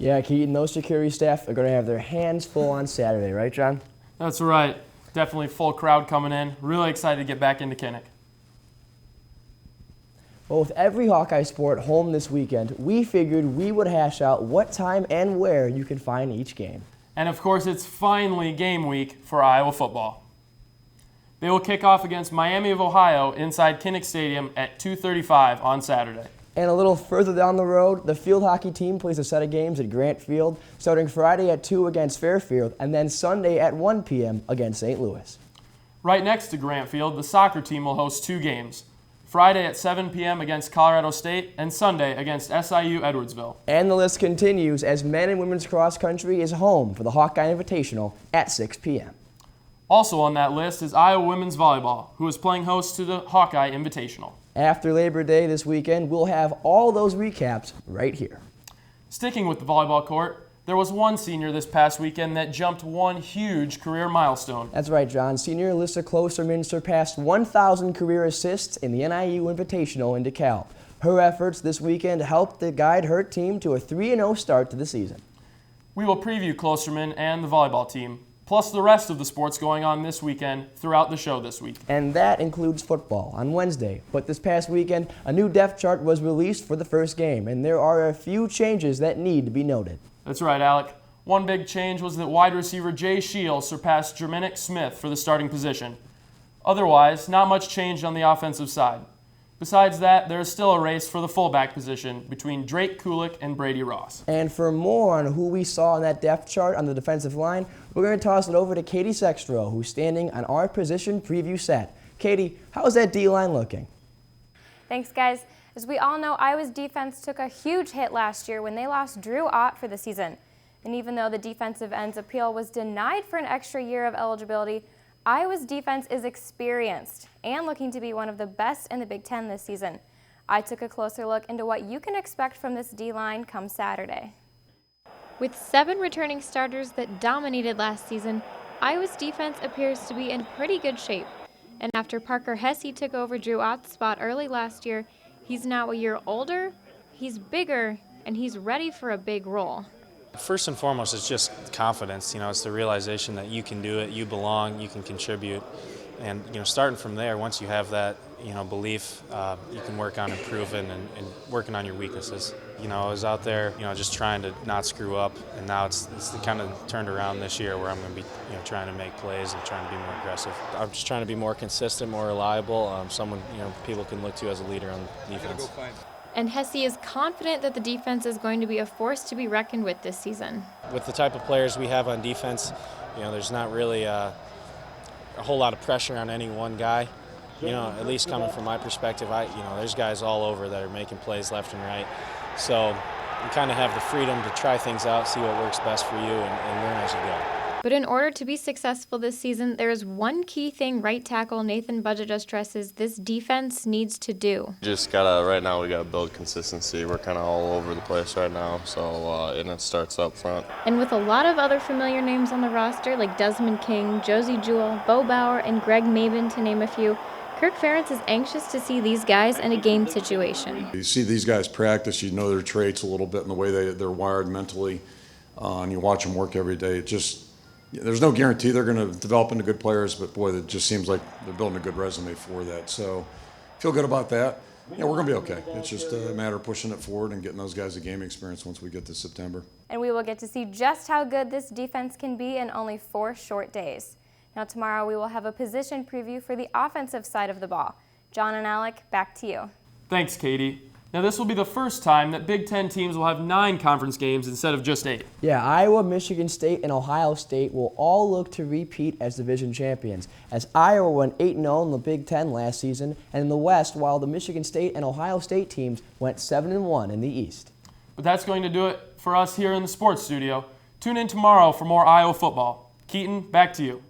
Yeah, Keaton, those security staff are going to have their hands full on Saturday, right, John? That's right. Definitely full crowd coming in. Really excited to get back into Kinnick. Well, with every Hawkeye sport home this weekend, we figured we would hash out what time and where you can find each game. And of course, it's finally game week for Iowa football. They will kick off against Miami of Ohio inside Kinnick Stadium at 2:35 on Saturday. And a little further down the road, the field hockey team plays a set of games at Grant Field, starting Friday at 2 against Fairfield, and then Sunday at 1 p.m. against St. Louis. Right next to Grant Field, the soccer team will host two games. Friday at 7 p.m. against Colorado State, and Sunday against SIU Edwardsville. And the list continues as men and women's cross country is home for the Hawkeye Invitational at 6 p.m. Also on that list is Iowa women's volleyball, who is playing host to the Hawkeye Invitational. After Labor Day this weekend, we'll have all those recaps right here. Sticking with the volleyball court, there was one senior this past weekend that jumped one huge career milestone. That's right, John. Senior Alyssa Klosterman surpassed 1,000 career assists in the NIU Invitational in DeKalb. Her efforts this weekend helped to guide her team to a 3-0 start to the season. We will preview Klosterman and the volleyball team, plus the rest of the sports going on this weekend throughout the show this week. And that includes football on Wednesday. But this past weekend, a new depth chart was released for the first game, and there are a few changes that need to be noted. That's right, Alec. One big change was that wide receiver Jay Shields surpassed Jerminic Smith for the starting position. Otherwise, not much changed on the offensive side. Besides that, there is still a race for the fullback position between Drake Kulik and Brady Ross. And for more on who we saw on that depth chart on the defensive line, we're going to toss it over to Katie Sextro, who's standing on our position preview set. Katie, how's that D-line looking? Thanks, guys. As we all know, Iowa's defense took a huge hit last year when they lost Drew Ott for the season. And even though the defensive end's appeal was denied for an extra year of eligibility, Iowa's defense is experienced and looking to be one of the best in the Big Ten this season. I took a closer look into what you can expect from this D-line come Saturday. With 7 returning starters that dominated last season, Iowa's defense appears to be in pretty good shape. And after Parker Hesse took over Drew Ott's spot early last year, he's now a year older, he's bigger, and he's ready for a big role. First and foremost, it's just confidence. It's the realization that you can do it, you belong, you can contribute. And, starting from there, once you have that, belief, you can work on improving and working on your weaknesses. I was out there, just trying to not screw up, and now it's kind of turned around this year where I'm going to be, trying to make plays and trying to be more aggressive. I'm just trying to be more consistent, more reliable, someone, people can look to as a leader on defense. And Hesse is confident that the defense is going to be a force to be reckoned with this season. With the type of players we have on defense, there's not really a whole lot of pressure on any one guy. At least coming from my perspective, there's guys all over that are making plays left and right. So you kind of have the freedom to try things out, see what works best for you, and learn as you go. But in order to be successful this season, there is one key thing right tackle Nathan Budgeta stresses this defense needs to do. Right now we gotta build consistency. We're kind of all over the place right now, and it starts up front. And with a lot of other familiar names on the roster, like Desmond King, Josie Jewell, Bo Bauer, and Greg Maben, to name a few, Kirk Ferentz is anxious to see these guys in a game situation. You see these guys practice, you know their traits a little bit and the way they're wired mentally, and you watch them work every day. There's no guarantee they're going to develop into good players, but boy, it just seems like they're building a good resume for that. So feel good about that. We're going to be okay. It's just a matter of pushing it forward and getting those guys a game experience once we get to September. And we will get to see just how good this defense can be in only 4 short days. Now tomorrow we will have a position preview for the offensive side of the ball. John and Alec, back to you. Thanks, Katie. Now this will be the first time that Big Ten teams will have 9 conference games instead of just 8. Yeah, Iowa, Michigan State, and Ohio State will all look to repeat as division champions, as Iowa went 8-0 in the Big Ten last season, and in the West, while the Michigan State and Ohio State teams went 7-1 in the East. But that's going to do it for us here in the sports studio. Tune in tomorrow for more Iowa football. Keaton, back to you.